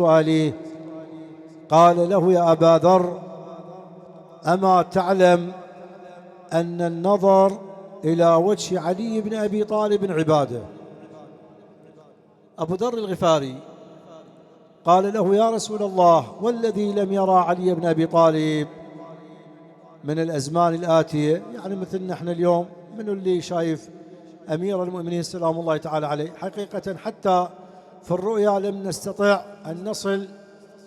سؤالي قال له: يا أبا ذر، أما تعلم أن النظر إلى وجه علي بن أبي طالب عبادة؟ أبو ذر الغفاري قال له: يا رسول الله، والذي لم يرى علي بن أبي طالب من الأزمان الآتية، يعني مثل نحن اليوم، من اللي شايف أمير المؤمنين سلام الله تعالى عليه؟ حقيقة حتى في الرؤيا لم نستطع أن نصل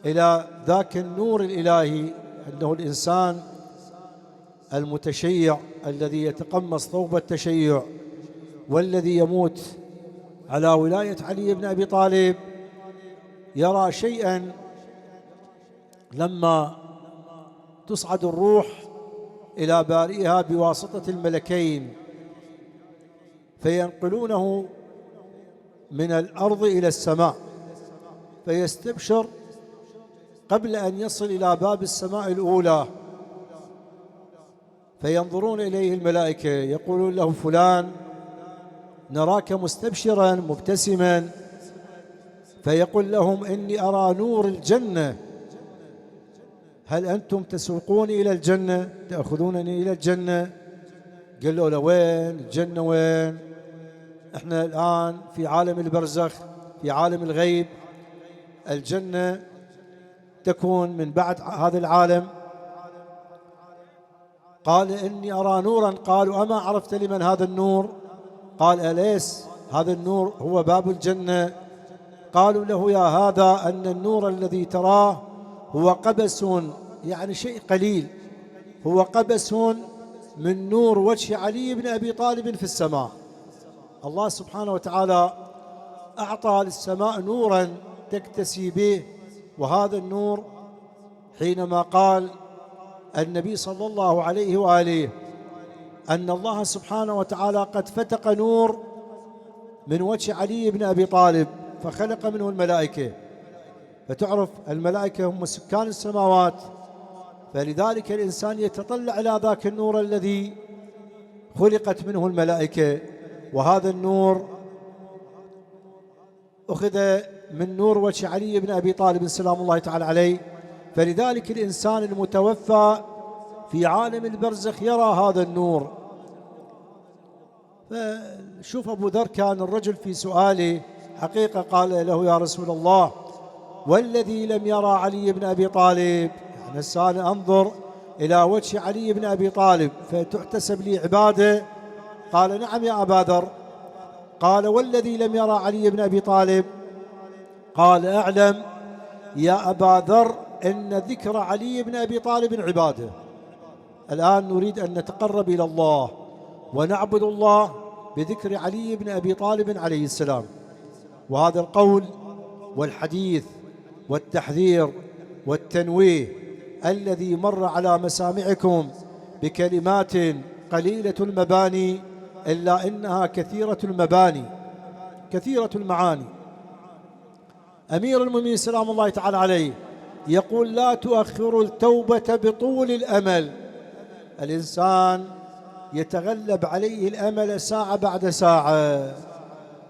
إلى ذاك النور الإلهي، أنه الإنسان المتشيع الذي يتقمص ثوب التشيع والذي يموت على ولاية علي بن أبي طالب يرى شيئا لما تصعد الروح إلى بارئها بواسطة الملكين فينقلونه من الأرض إلى السماء، فيستبشر قبل أن يصل إلى باب السماء الأولى، فينظرون إليه الملائكة يقولون له: فلان، نراك مستبشرا مبتسما. فيقول لهم: إني أرى نور الجنة، هل أنتم تسوقوني إلى الجنة، تأخذونني إلى الجنة؟ قالوا له: وين الجنة وين؟ احنا الآن في عالم البرزخ، في عالم الغيب، الجنة تكون من بعد هذا العالم. قال: إني أرى نورا. قالوا: أما عرفت لمن هذا النور؟ قال: أليس هذا النور هو باب الجنة؟ قالوا له: يا هذا، أن النور الذي تراه هو قبس، يعني شيء قليل، هو قبس من نور وجه علي بن أبي طالب في السماء. الله سبحانه وتعالى أعطى للسماء نورا تكتسي به، وهذا النور حينما قال النبي صلى الله عليه وآله أن الله سبحانه وتعالى قد فتق نور من وجه علي بن أبي طالب فخلق منه الملائكة، فتعرف الملائكة هم سكان السماوات، فلذلك الإنسان يتطلع إلى ذاك النور الذي خلقت منه الملائكة، وهذا النور أخذ من نور وجه علي بن أبي طالب سلام الله تعالى عليه. فلذلك الإنسان المتوفى في عالم البرزخ يرى هذا النور. فشوف أبو ذر كان الرجل في سؤاله حقيقة قال له: يا رسول الله، والذي لم يرى علي بن أبي طالب، يعني السؤال أنظر إلى وجه علي بن أبي طالب فتحتسب لي عبادة؟ قال: نعم يا أبا ذر. قال: والذي لم يرى علي بن أبي طالب؟ قال: أعلم يا أبا ذر إن ذكر علي بن أبي طالب عبادة. الآن نريد أن نتقرب إلى الله ونعبد الله بذكر علي بن أبي طالب عليه السلام. وهذا القول والحديث والتحذير والتنويه الذي مر على مسامعكم بكلمات قليلة المباني إلا إنها كثيرة المباني كثيرة المعاني. أمير المؤمنين سلام الله تعالى عليه يقول: لا تؤخروا التوبة بطول الأمل. الإنسان يتغلب عليه الأمل ساعة بعد ساعة،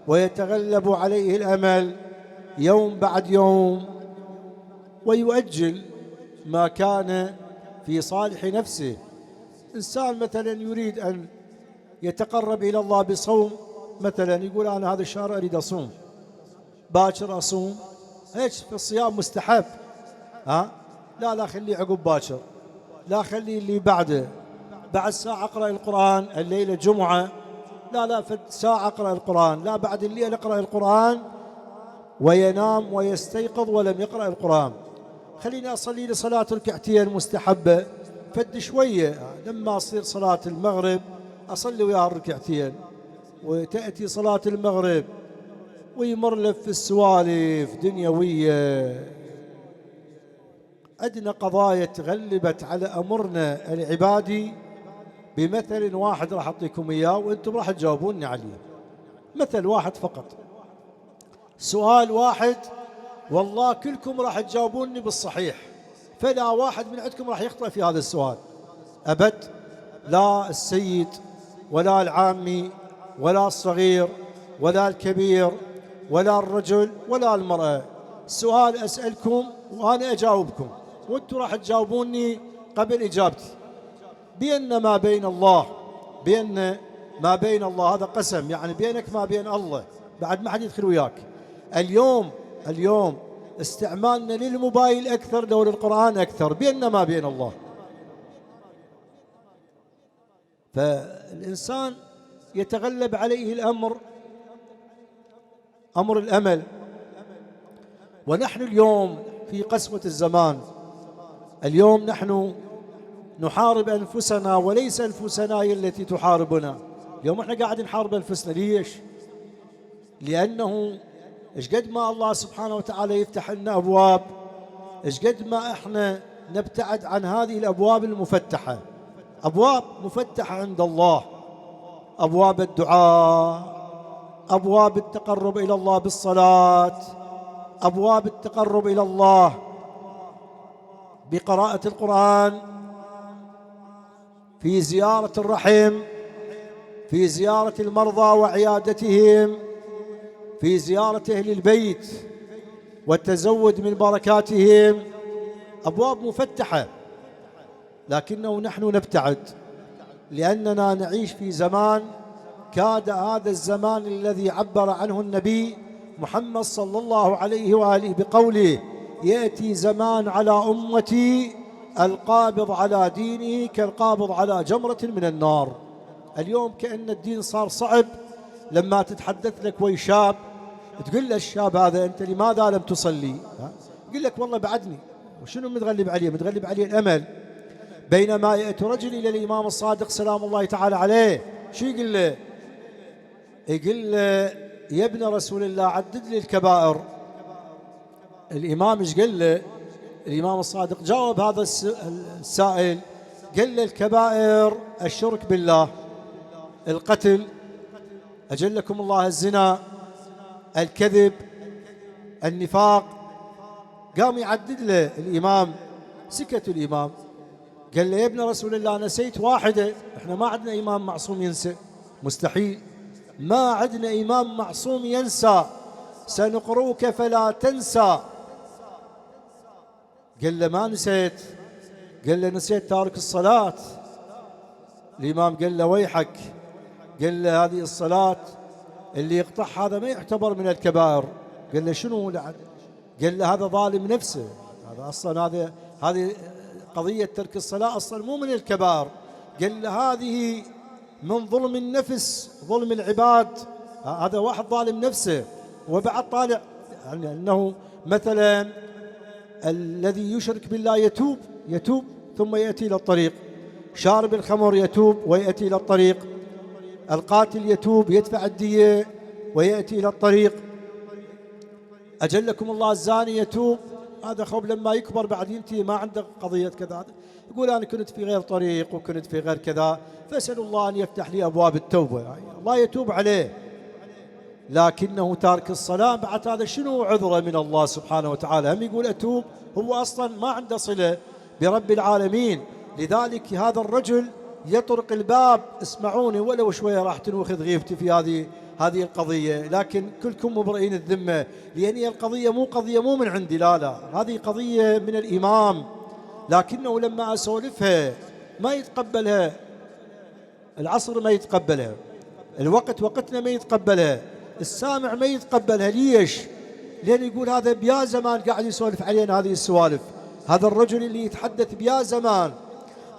ويتغلب عليه الأمل يوم بعد يوم، ويؤجل ما كان في صالح نفسه. إنسان مثلا يريد أن يتقرب إلى الله بصوم، مثلا يقول: أنا هذا الشهر أريد أصوم، باكر أصوم، هيك في الصيام مستحب، لا خليه عقب باكر، لا خليه اللي بعده، بعد ساعة أقرأ القرآن، الليلة جمعة، لا في ساعة أقرأ القرآن، لا بعد الليل أقرأ القرآن، وينام ويستيقظ ولم يقرأ القرآن. خليني أصلي لصلاة الركعتين مستحبة، فد شوية لما أصير صلاة المغرب أصلي وياها الركعتين، وتأتي صلاة المغرب ويمر له في السوالف دنيوية. عندنا قضايا تغلبت على أمرنا العبادي بمثل واحد راح أعطيكم إياه وأنتم راح تجاوبوني عليه، مثل واحد فقط، سؤال واحد، والله كلكم راح تجاوبوني بالصحيح، فلا واحد من عندكم راح يخطئ في هذا السؤال أبد، لا السيد ولا العامي ولا الصغير ولا الكبير ولا الرجل ولا المرأة، السؤال أسألكم وأنا أجاوبكم وأنتم راح تجاوبوني قبل إجابتي. بأن ما بين الله، بأن ما بين الله، هذا قسم يعني بينك ما بين الله، بعد ما حد يدخل وياك. اليوم استعمالنا للموبايل أكثر لو للقرآن أكثر، بأن ما بين الله. فالإنسان يتغلب عليه الأمر، أمر الأمل. ونحن اليوم في قسوة الزمان، اليوم نحن نحارب أنفسنا وليس أنفسنا هي التي تحاربنا. اليوم احنا قاعدين نحارب أنفسنا. ليش؟ لأنه إيش قد ما الله سبحانه وتعالى يفتح لنا أبواب، إيش قد ما احنا نبتعد عن هذه الأبواب المفتحة. أبواب مفتحة عند الله، أبواب الدعاء، أبواب التقرب إلى الله بالصلاة، أبواب التقرب إلى الله بقراءة القرآن، في زيارة الرحم، في زيارة المرضى وعيادتهم، في زيارة أهل البيت والتزود من بركاتهم. أبواب مفتحة، لكنه نحن نبتعد لأننا نعيش في زمان كاد هذا الزمان الذي عبر عنه النبي محمد صلى الله عليه وآله بقوله: يأتي زمان على أمتي القابض على دينه كالقابض على جمرة من النار. اليوم كأن الدين صار صعب. لما تتحدث لك وي شاب تقول له الشاب هذا: أنت لماذا لم تصلي؟ يقول لك: والله بعدني. وشنو متغلب عليه؟ متغلب عليه الأمل. بينما يأتي رجل إلى الإمام الصادق سلام الله تعالى عليه، شو يقول له؟ يقول له: يا ابن رسول الله عدد لي الكبائر. الإمام ايش قال له؟ الإمام الصادق جاوب هذا السائل، قال له: الكبائر الشرك بالله، القتل، أجلكم الله الزنا، الكذب، النفاق. قام يعدد له الإمام، سكت الإمام. قال له: يا ابن رسول الله نسيت واحدة. احنا ما عندنا إمام معصوم ينسى، مستحيل، ما عندنا إمام معصوم ينسى. سنقرؤك فلا تنسى. قال له: ما نسيت. قال له: نسيت تارك الصلاة. الإمام قال له: ويحك. قال له: هذه الصلاة اللي يقطعها هذا ما يعتبر من الكبائر. قال له: شنو؟ قال له: هذا ظالم نفسه، هذا أصلا هذه قضية ترك الصلاة أصلا مو من الكبائر. قال له: هذه من ظلم النفس، ظلم العباد. هذا واحد ظالم نفسه. وبعد طالع يعني أنه مثلا الذي يشرك بالله يتوب ثم يأتي إلى الطريق، شارب الخمر يتوب ويأتي إلى الطريق، القاتل يتوب يدفع الدية ويأتي إلى الطريق، أجلكم الله الزاني يتوب. هذا خوف لما يكبر بعد ينتهي ما عنده قضية كذا، يقول أنا كنت في غير طريق وكنت في غير كذا، فأسأل الله أن يفتح لي أبواب التوبة، يعني الله يتوب عليه. لكنه تارك الصلاة بعد هذا شنو عذره من الله سبحانه وتعالى؟ هم يقول أتوب، هو أصلا ما عنده صلة برب العالمين. لذلك هذا الرجل يطرق الباب. اسمعوني ولو شوية راح تنوخذ غيبتي في هذه القضية، لكن كلكم مبرئين الذمة، لأن القضية مو من عندي، لا، هذه قضية من الإمام. لكنه لما أسولفها ما يتقبلها، العصر ما يتقبلها، الوقت وقتنا ما يتقبلها، السامع ما يتقبلها. ليش؟ لأن يقول هذا بيا زمان قاعد يسولف علينا هذه السوالف. هذا الرجل اللي يتحدث بيا زمان،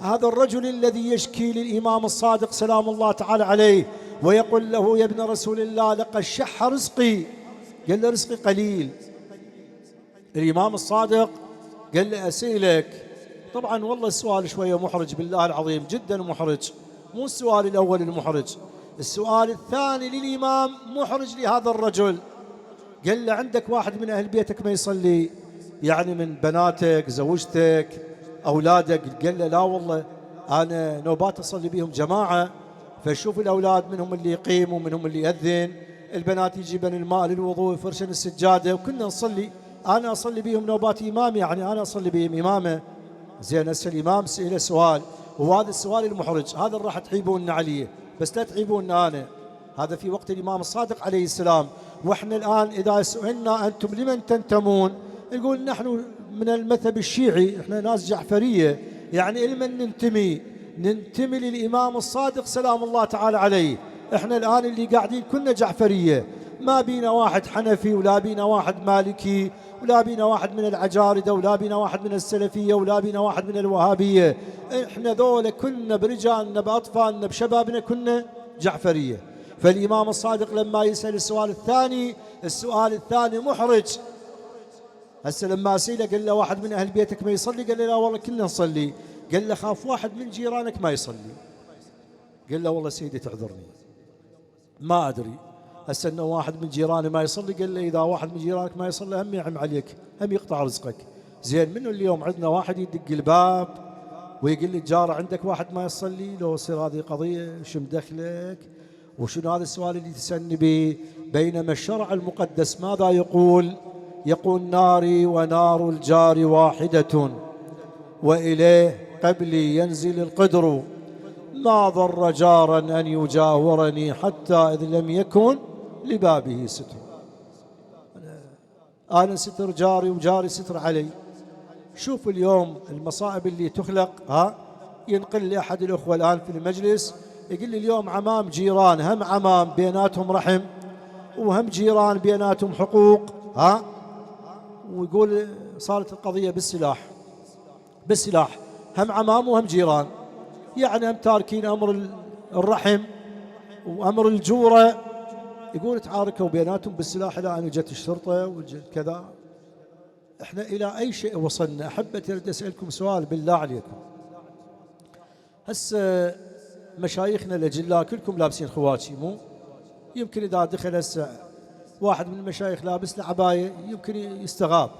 هذا الرجل الذي يشكي للإمام الصادق سلام الله تعالى عليه ويقول له: يا ابن رسول الله لقد شح رزقي. قال له: رزقي قليل. الإمام الصادق قال له: أسئلك. طبعا والله السؤال شوية محرج، بالله العظيم جدا محرج، مو السؤال الأول المحرج، السؤال الثاني للإمام محرج لهذا الرجل. قال له: عندك واحد من أهل بيتك ما يصلي؟ يعني من بناتك، زوجتك، أولادك؟ قال له: لا والله أنا نوبات أصلي بهم جماعة، فشوف الأولاد منهم اللي يقيم ومنهم اللي يأذن، البنات يجيبن الماء للوضوء يفرشن السجادة وكنا نصلي، أنا أصلي بهم نوبات إمام، يعني أنا أصلي بهم إمامة. زين هسه الإمام سئله سؤال، وهذا السؤال المحرج، هذا اللي راح تعيبوننا عليه، بس لا تعيبوننا أنا. هذا في وقت الإمام الصادق عليه السلام، وإحنا الآن إذا سئلنا أنتم لمن تنتمون نقول نحن من المذهب الشيعي، إحنا ناس جعفرية. يعني لمن ننتمي للإمام الصادق سلام الله تعالى عليه. إحنا الآن اللي قاعدين كنا جعفرية، ما بينا واحد حنفي ولا بينا واحد مالكي ولا بينا واحد من العجاردة ولا بينا واحد من السلفية ولا بينا واحد من الوهابية. إحنا ذولا كنا برجالنا بأطفالنا بشبابنا كنا جعفرية. فالإمام الصادق لما يسأل السؤال الثاني محرج. هسه لما أسئله قال له واحد من أهل بيتك ما يصلي؟ قال له لا والله كلنا نصلي. قال له خاف واحد من جيرانك ما يصلي. قال له والله سيدي تعذرني ما أدري. هسه انه واحد من جيراني ما يصلي. قال له اذا واحد من جيرانك ما يصلي هم يعم عليك، هم يقطع رزقك. زين منو اليوم عندنا واحد يدق الباب ويقول لي جار عندك واحد ما يصلي؟ لو يصير هذه قضيه شو مدخلك؟ وشنو هذا السؤال اللي تسألني به؟ بينما الشرع المقدس ماذا يقول؟ يقول ناري ونار الجار واحدة وإليه قبلي ينزل القدر، ما ضر جارا أن يجاورني حتى إذ لم يكن لبابه ستر. أنا ستر جاري وجاري ستر علي. شوف اليوم المصائب اللي تخلق. ينقل لي أحد الأخوة الآن في المجلس يقول لي اليوم عمام جيران، هم عمام بيناتهم رحم وهم جيران بيناتهم حقوق. ويقول صارت القضية بالسلاح، هم عمام وهم جيران، يعني هم تاركين أمر الرحم وأمر الجورة. يقول تعاركوا بيناتهم بالسلاح إلى أن جت الشرطة وجت كذا. إحنا إلى أي شيء وصلنا؟ أحبتي أريد أسألكم سؤال بالله عليكم. هسه مشايخنا الأجلاء كلكم لابسين خواتشي، مو يمكن إذا دخل هسه واحد من المشايخ لابس له عباية يمكن يستغاب،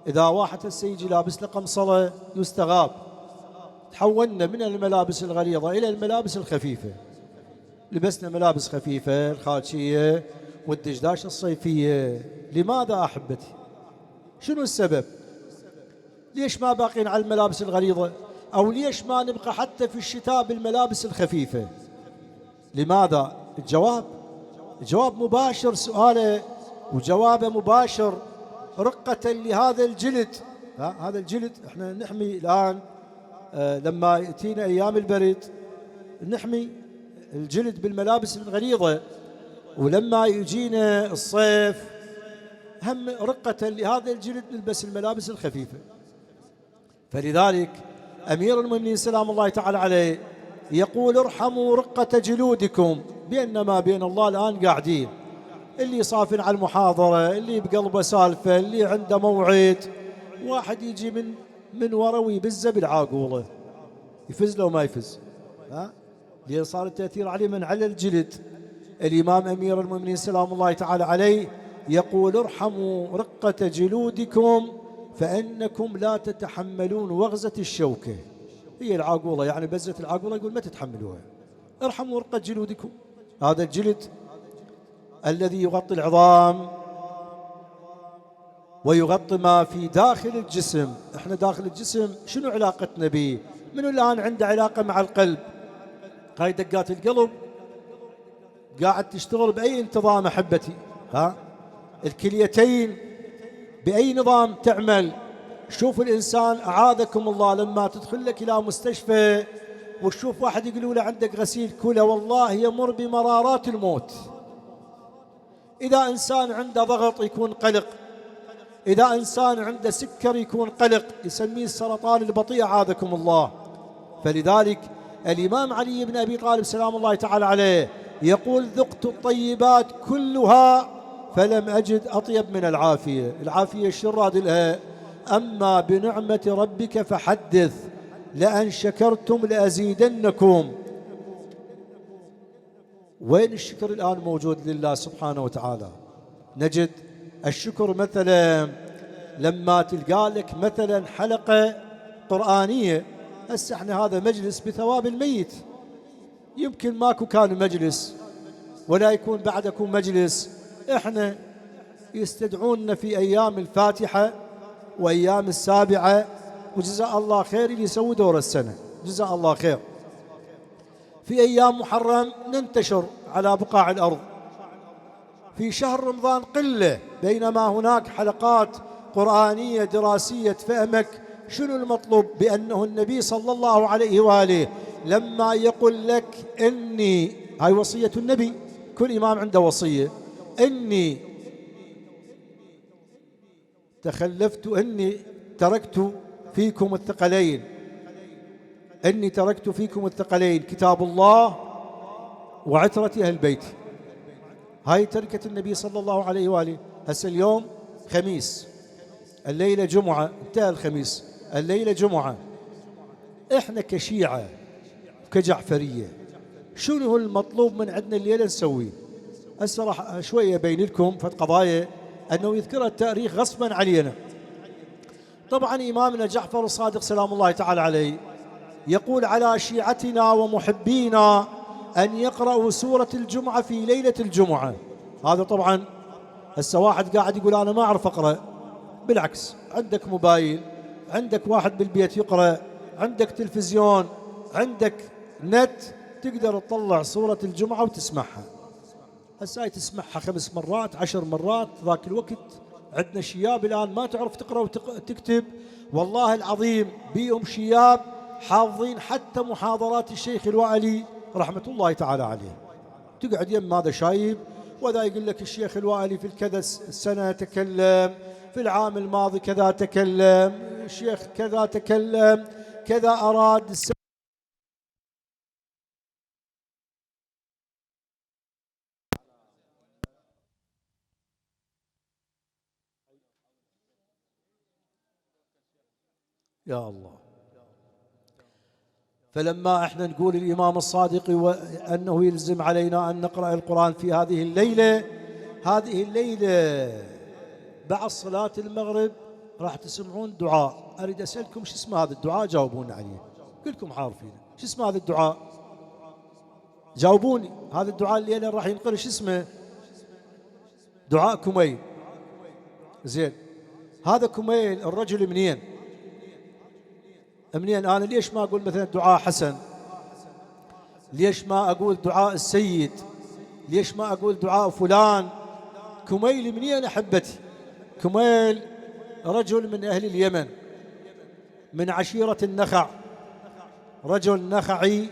إذا واحد هسه يجي لابس له قمصلة يستغاب. تحولنا من الملابس الغليظة إلى الملابس الخفيفة. لبسنا ملابس خفيفة، الخاتشية والدشداش الصيفية. لماذا أحبتي؟ شنو السبب؟ ليش ما باقين على الملابس الغليظة؟ أو ليش ما نبقى حتى في الشتاء بالملابس الخفيفة؟ لماذا؟ الجواب مباشر سؤاله وجوابه مباشر. رقة لهذا الجلد. هذا الجلد احنا نحمي الآن لما يأتينا أيام البرد نحمي الجلد بالملابس الغليظة، ولما يجينا الصيف هم رقة لهذا الجلد نلبس الملابس الخفيفة. فلذلك أمير المؤمنين سلام الله تعالى عليه يقول ارحموا رقة جلودكم. بينما بين الله الآن قاعدين اللي صافن على المحاضرة، اللي بقلبه سالفة، اللي عنده موعد، واحد يجي من ورا ويبزه بالعاقولة، يفز له وما يفز. لأن صار التأثير عليه من على الجلد. الإمام أمير المؤمنين سلام الله تعالى عليه يقول ارحموا رقة جلودكم فإنكم لا تتحملون وغزة الشوكة. هي العاقولة، يعني بزة العاقولة يقول ما تتحملوها. ارحموا رقة جلودكم. هذا الجلد الذي يغطي العظام ويغطي ما في داخل الجسم. احنا داخل الجسم شنو علاقتنا به؟ منو الآن عنده علاقة مع القلب؟ هاي دقات القلب قاعد تشتغل بأي انتظام أحبتي؟ الكليتين بأي نظام تعمل؟ شوف الإنسان أعاذكم الله لما تدخل لك إلى مستشفى وتشوف واحد يقولوا له عندك غسيل كلى، والله يمر بمرارات الموت. إذا إنسان عنده ضغط يكون قلق، إذا إنسان عنده سكر يكون قلق، يسميه السرطان البطيء أعاذكم الله. فلذلك الإمام علي بن أبي طالب سلام الله تعالى عليه يقول ذقت الطيبات كلها فلم أجد أطيب من العافية. العافية الشراد لها، أما بنعمة ربك فحدث لأن شكرتم لأزيدنكم. وين الشكر الآن موجود لله سبحانه وتعالى؟ نجد الشكر مثلا لما تلقى لك مثلا حلقة قرآنية. هسه احنا هذا مجلس بثواب الميت، يمكن ماكو كان مجلس ولا يكون بعدكم مجلس. احنا يستدعوننا في أيام الفاتحة وأيام السابعة، وجزاء الله خير اللي يسوي دور السنة، جزاء الله خير. في أيام محرم ننتشر على بقاع الأرض، في شهر رمضان قلة، بينما هناك حلقات قرآنية دراسية تفهمك شنو المطلوب، بأنه النبي صلى الله عليه وآله لما يقول لك إني، هاي وصية النبي، كل إمام عنده وصية، إني تخلفت، إني تركت فيكم الثقلين، إني تركت فيكم الثقلين كتاب الله وعترة أهل بيتي. هاي تركة النبي صلى الله عليه وآله. هسه اليوم خميس، الليلة جمعة، انتهى الخميس، الليلة جمعة. احنا كشيعة كجعفرية شنو هو المطلوب من عندنا الليلة نسوي؟ هسه راح شوية أبين لكم فد قضايا أنه يذكرها التاريخ غصبا علينا. طبعا إمامنا جعفر الصادق سلام الله تعالى عليه يقول على شيعتنا ومحبينا أن يقرأوا سورة الجمعة في ليلة الجمعة. هذا طبعا هسه واحد قاعد يقول أنا ما أعرف أقرأ، بالعكس، عندك موبايل، عندك واحد بالبيت يقرأ، عندك تلفزيون، عندك نت، تقدر تطلع سورة الجمعة وتسمعها. هسه هاي تسمعها 5 مرات 10 مرات. ذاك الوقت عندنا شياب الآن ما تعرف تقرأ وتكتب، والله العظيم بيهم شياب حافظين حتى محاضرات الشيخ الوائلي رحمة الله تعالى عليه. تقعد يم هذا شايب وذا يقول لك الشيخ الوائلي في الكذا السنة تكلم، في العام الماضي كذا تكلم، الشيخ كذا تكلم، كذا أراد يا الله. فلما احنا نقول الإمام الصادق وأنه يلزم علينا أن نقرأ القرآن في هذه الليلة، هذه الليلة بعد صلاة المغرب راح تسمعون دعاء. أريد أسألكم شو اسم هذا الدعاء، جاوبونا عليه، كلكم عارفين شو اسم هذا الدعاء، جاوبوني. هذا الدعاء الليلة راح ينقل شو اسمه؟ دعاء كميل. زين، هذا كميل الرجل منين؟ أنا ليش ما أقول مثلا دعاء حسن؟ ليش ما أقول دعاء السيد؟ ليش ما أقول دعاء فلان؟ كميل منين أحبتي؟ كميل رجل من أهل اليمن، من عشيرة النخع، رجل نخعي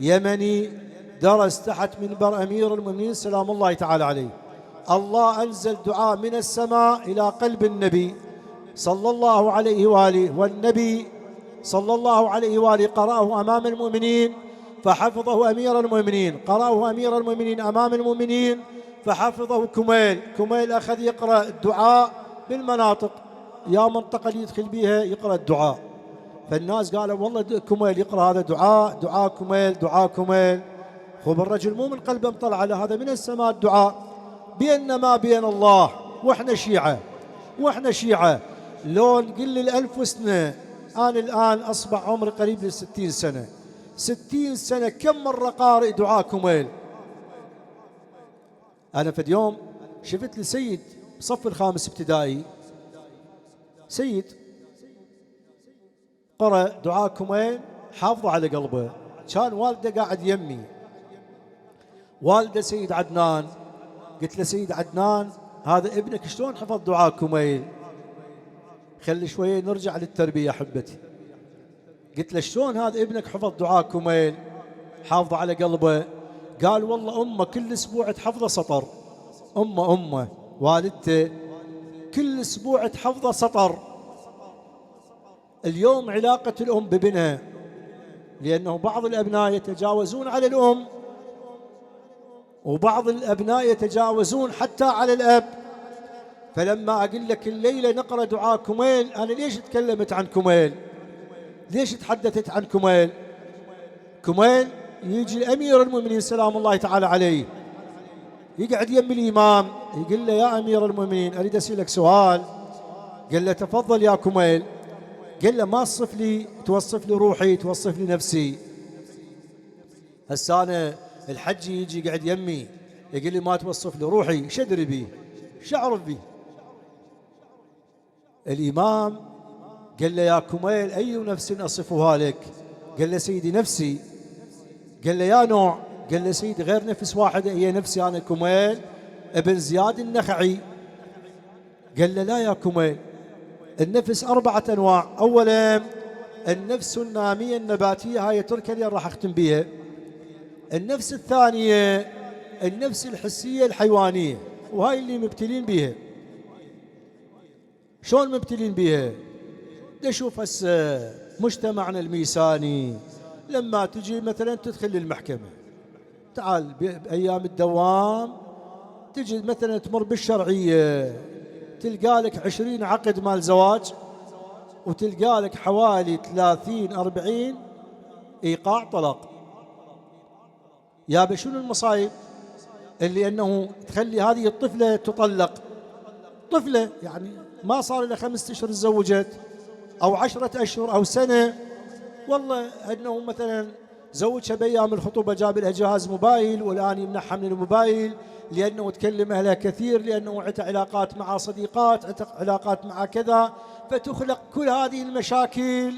يمني، درس تحت منبر أمير المؤمنين سلام الله تعالى عليه. الله أنزل دعاء من السماء إلى قلب النبي صلى الله عليه وآله، والنبي صلى الله عليه وآله قرأه أمام المؤمنين فحفظه أمير المؤمنين، قرأه أمير المؤمنين أمام المؤمنين فحفظه كميل. كميل أخذ يقرأ الدعاء بالمناطق، يا منطقة اللي يدخل بيها يقرأ الدعاء. فالناس قالوا والله كميل يقرأ هذا دعاء، دعاء كميل، دعاء كميل. خب الرجل مو من قلبه مطلع على هذا من السماء الدعاء. بيننا ما بين الله، وإحنا شيعة، وإحنا شيعة لو نقل الألف سنة. أنا الآن أصبح عمري قريب ل60 سنة، 60 سنة كم مرة قارئ دعاء كميل. أنا في اليوم شفت لي سيد صف الخامس ابتدائي، سيد قرأ دعاء كميل حافظه على قلبه. كان والده قاعد يمي، والده سيد عدنان. قلت له سيد عدنان هذا ابنك شلون حفظ دعاء كميل؟ خلي شوية نرجع للتربية أحبتي. قلت له شلون هذا ابنك حفظ دعاء كميل حافظه على قلبه؟ قال والله أمه كل أسبوع تحفظه سطر، أمه والدته كل أسبوع تحفظه سطر. اليوم علاقة الأم بابنها، لأنه بعض الأبناء يتجاوزون على الأم، وبعض الأبناء يتجاوزون حتى على الأب. فلما أقول لك الليلة نقرأ دعاء كميل، أنا ليش تكلمت عن كميل؟ ليش تحدثت عن كميل؟ كميل يجي أمير المؤمنين سلام الله تعالى عليه يقعد يم الإمام يقول له يا أمير المؤمنين أريد أسألك سؤال. قال له تفضل يا كميل. قال له ما توصف لي روحي، توصف لي نفسي. هسه أنا الحج يجي قاعد يمي يقول لي ما توصف لي روحي، شدري بيه، شعرف بيه. الإمام قال له يا كميل أي نفس أصفها لك؟ قال له سيدي نفسي. قال له يا نوع؟ قال له سيدي غير نفس واحدة هي نفسي أنا كميل ابن زياد النخعي قال له لا يا كميل، النفس 4 أنواع. أولا النفس النامية النباتية، هاي تركها اللي راح أختم بيها. النفس الثانية النفس الحسية الحيوانية، وهاي اللي مبتلين بيها. شلون مبتلين بيها؟ نشوف هسه مجتمعنا الميساني لما تجي مثلا تدخل للمحكمة، تعال بأيام الدوام تجي مثلا تمر بالشرعية تلقى لك 20 عقد مال زواج، وتلقى لك حوالي 30-40 إيقاع طلاق. يا شنو المصايب اللي أنه تخلي هذه الطفلة تطلق، طفلة يعني ما صار لها 5 أشهر تزوجت أو 10 أشهر أو سنة، والله أنه مثلا زوجها بأيام الخطوبة جاب لها جهاز موبايل والآن يمنحها من الموبايل لأنه تكلم أهلها كثير، لأنه عندها علاقات مع صديقات، عندها علاقات مع كذا، فتخلق كل هذه المشاكل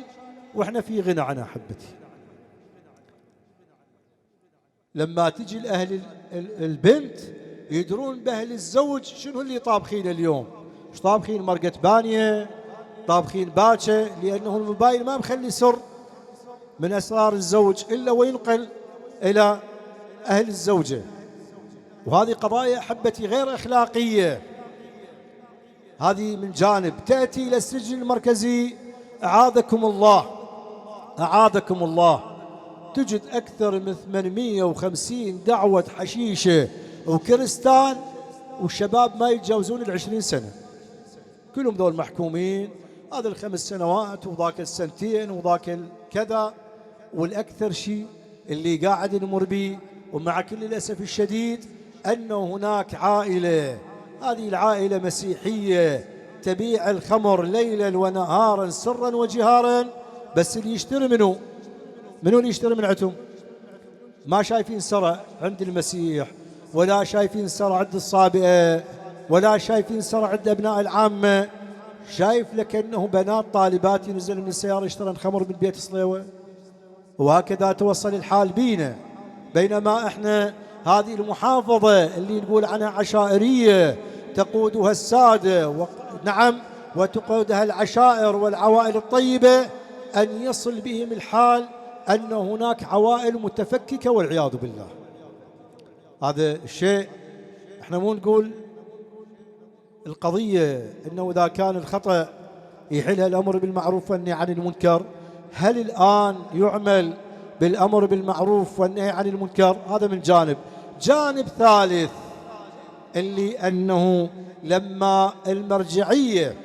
وإحنا في غنى عنها. حبتي لما تجي الأهل البنت يدرون بأهل الزوج شنو اللي طابخين اليوم، مش طابخين مرقة بانية، طابخين باكة، لأنه الموبايل ما مخلي سر من أسرار الزوج إلا وينقل إلى أهل الزوجة. وهذه قضايا أحبتي غير أخلاقية. هذه من جانب. تأتي إلى السجن المركزي، أعاذكم الله أعاذكم الله، تجد أكثر من 850 دعوة حشيشة وكريستان، والشباب ما يتجاوزون 20 سنة، كلهم ذول محكومين، هذا 5 سنوات وذاك 2 سنين وذاك كذا. والأكثر شيء اللي قاعد نمر به، ومع كل الأسف الشديد، أنه هناك عائلة، هذه العائلة مسيحية تبيع الخمر ليلا ونهارا سرا وجهارا، بس اللي يشتري منه اللي يشتري من عندهم؟ ما شايفين سرع عند المسيح، ولا شايفين سرع عند الصابئة، ولا شايفين سرع عند أبناء العامة. شايف لك أنه بنات طالبات ينزل من السيارة يشترن خمر من بيت صليوة، وهكذا توصل الحال بينا. بينما احنا هذه المحافظة اللي نقول عنها عشائرية تقودها السادة، نعم، وتقودها العشائر والعوائل الطيبة، أن يصل بهم الحال أن هناك عوائل متفككة والعياذ بالله. هذا الشيء احنا مو نقول القضية أنه إذا كان الخطأ يحلها الأمر بالمعروف والنهي عن المنكر. هل الآن يعمل بالأمر بالمعروف والنهي عن المنكر؟ هذا من جانب. جانب ثالث اللي أنه لما المرجعية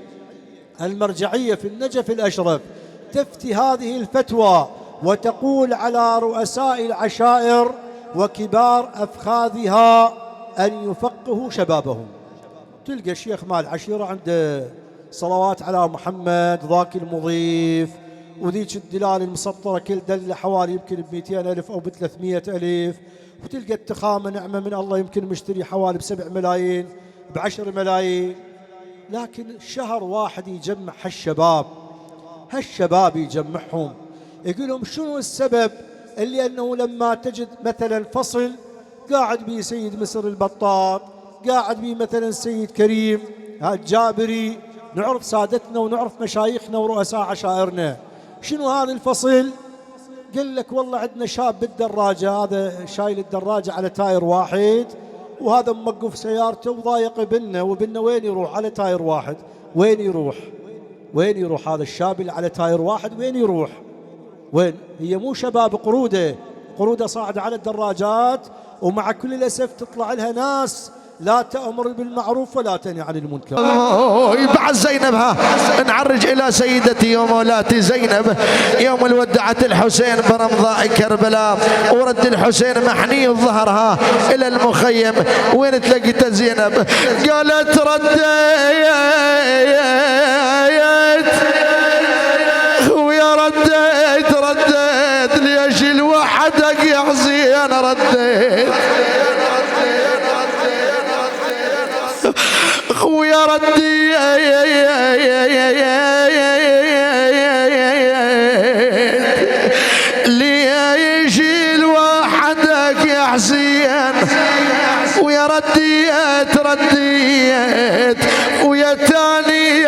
في النجف الأشرف تفتي هذه الفتوى وتقول على رؤساء العشائر وكبار أفخاذها أن يفقهوا شبابهم، تلقى الشيخ مال العشيرة عنده صلوات على محمد، ذاك المضيف، وذيك الدلال المسطرة كل دلة حوالي يمكن ب200,000 أو ب300,000، وتلقى التخامة نعمة من الله يمكن مشتري حوالي ب7 ملايين ب10 ملايين. لكن شهر واحد يجمع هالشباب يجمعهم، يقول لهم شنو السبب؟ اللي أنه لما تجد مثلا فصل قاعد بيه سيد مصر البطاط، قاعد بيه مثلا سيد كريم الجابري، نعرف سادتنا ونعرف مشايخنا ورؤساء عشائرنا، شنو هذا الفصل؟ قال لك والله عندنا شاب بالدراجة، هذا شايل الدراجة على تاير واحد، وهذا موقف سيارته وضايق ابننا، وابننا وين يروح؟ على تاير واحد. وين يروح هذا الشاب اللي على تاير واحد؟ وين يروح؟ وين؟ هي مو شباب قرودة صاعدة على الدراجات، ومع كل الأسف تطلع لها ناس لا تأمر بالمعروف ولا تنهي عن المنكر. بعد زينب نعرج إلى سيدتي ومولاتي زينب يوم ودعت الحسين برمضاء كربلاء، ورد الحسين محني ظهرها إلى المخيم. وين تلاقيت زينب؟ قالت رديت ويا رديت ليش الوحدك يا حسين رديت ويا ردي ليش الوحدك يا حسين ويا رديت ويا تاني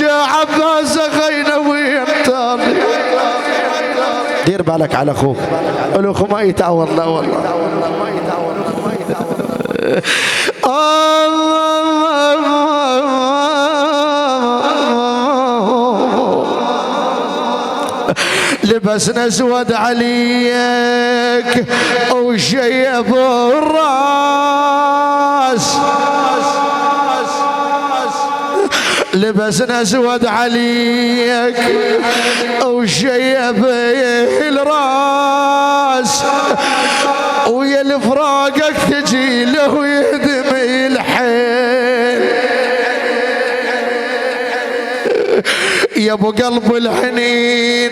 يا عباس غينوي التالي. دير بالك على اخوك، الاخو ما يتعوض لا والله. لبسنا اسود عليك وشيب الراس، لبسنا اسود عليك وشيب الراس، ويا لفراقك تجي له يهدمي الحيل. يا ابو قلب الحنين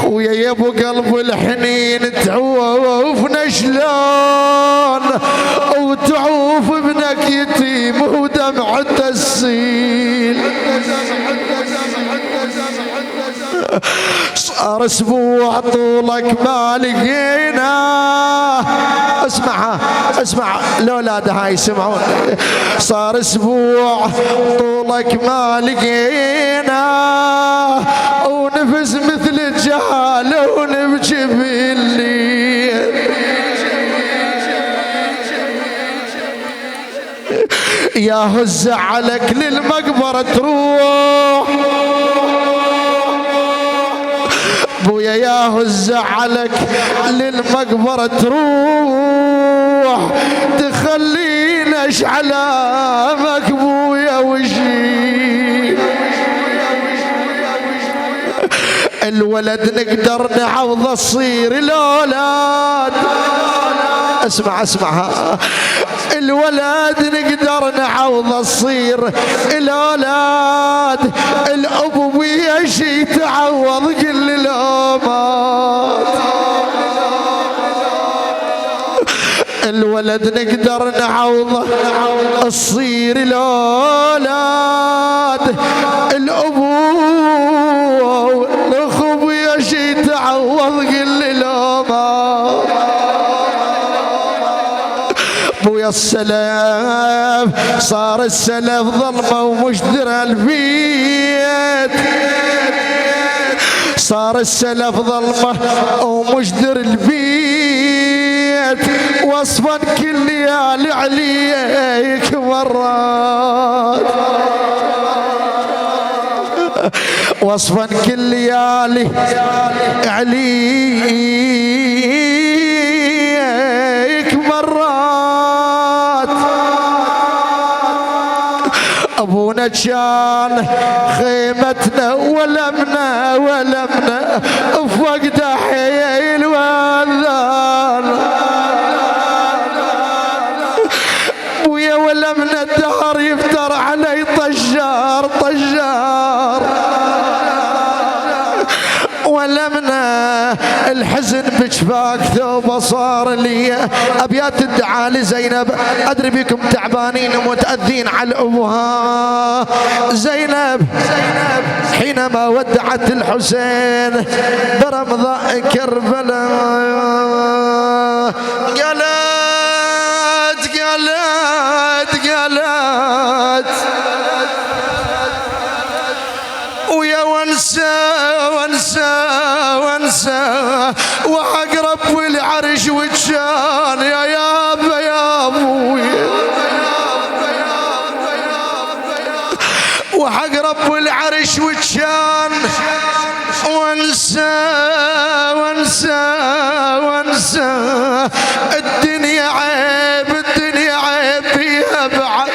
خويا يا ابو قلب الحنين، تعوفنا شلون وتعوف ابنك يتيم ودمع التسيل. صار اسبوع طولك ما لقينا، اسمع الاولاد هاي يسمعون. صار اسبوع طولك ما لقينا، ونفس مثل الجهاله ونبكي بالليل. يا هز عليك للمقبره تروح بويا، يا هز عليك للمقبره تروح، تخلينا اشعلامك بويا وشي. الولد نقدر نعوض تصير الاولاد، اسمعها، الولد نقدر نعوض تصير الاولاد، الابوية شي تعوض كل الامات. الولد نقدر نعوض تصير الاولاد، الابو الاخوية شي تعوض كل الامات. بويا السلف صار السلف ظلمه ومجدر البيت، صار السلف ظلمه ومجدر البيت، وصفا كل ليالي عليك مرات، وصفا كل ليالي عليك مرات. ابونا كان خيمتنا ولمنا فوق حيل والذان، ويا ولمنا الدهر يفتر علي طجار ولمنا الحزن بجفاك ثوبه صار لي. ابيات الدعاء لزينب، ادري بكم تعبانين ومتاذين على الامها. زينب حينما ودعت الحسين برمضاء كربلاء قالت ويا وانسى واقرب والعرش وجان يا يابا يا ابوي، واقرب والعرش وجان. وانسى الدنيا عيب فيها بعد.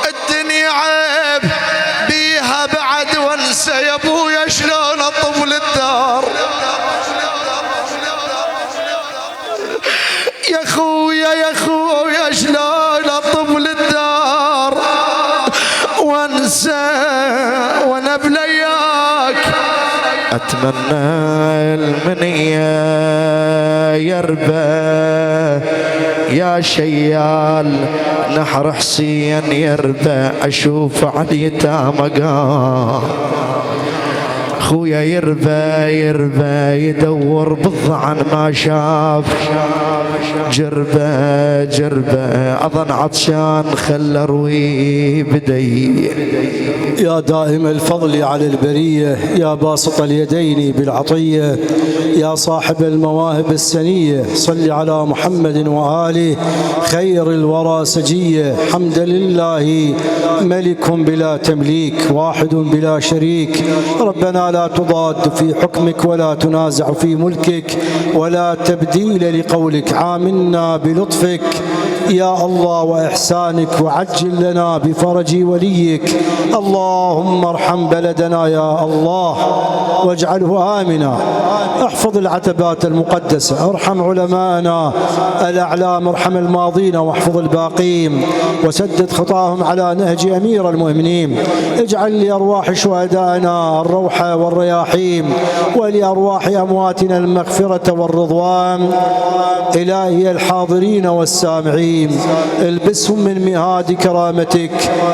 الدنيا عيب بيها بعد، وانسى يا ابويا شلون اطول الدار. يا خويا شلون اطول الدار، وانسى وانا بلياك. اتمنى المنية يربى يا شيال نحر حسين يربى، اشوف على اليتامى قام خويا يربى يدور بالظعن ما شاف، جربة أظن عطشان خلى روي بدي. يا دائم الفضل على البرية، يا باسط اليدين بالعطية، يا صاحب المواهب السنية، صل على محمد وآله خير الورى سجية. حمدا لله ملك بلا تمليك، واحد بلا شريك. ربنا لا تضاد في حكمك ولا تنازع في ملكك ولا تبديل لقولك. عاملنا بلطفك يا الله وإحسانك، وعجل لنا بفرج وليك. اللهم ارحم بلدنا يا الله واجعله آمنا، احفظ العتبات المقدسة، ارحم علماءنا الأعلام، ارحم الماضين واحفظ الباقين، وسدد خطاهم على نهج أمير المؤمنين. اجعل لأرواح شهدائنا الروحة والرياحين، ولأرواح أمواتنا المغفرة والرضوان. إلهي الحاضرين والسامعين البسهم من مهاد كرامتك،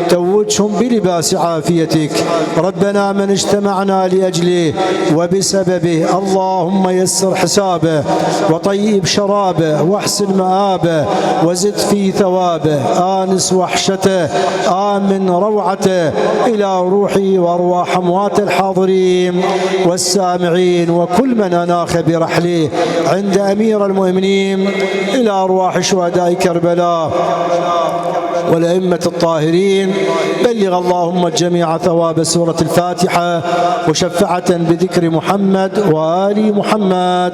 توجهم بلباس عافيتك. ربنا من اجتمعنا لأجله وبسببه اللهم يسر حسابه وطيب شرابه واحسن مآبه وزد في ثوابه، آنس وحشته آمن روعته إلى روحي وأرواح أموات الحاضرين والسامعين وكل من أناخ برحله عند أمير المؤمنين، إلى أرواح شهداء كربلاء والأئمة الطاهرين. بلغ اللهم الجميع ثواب سورة الفاتحة مشفعة بذكر محمد وآل محمد.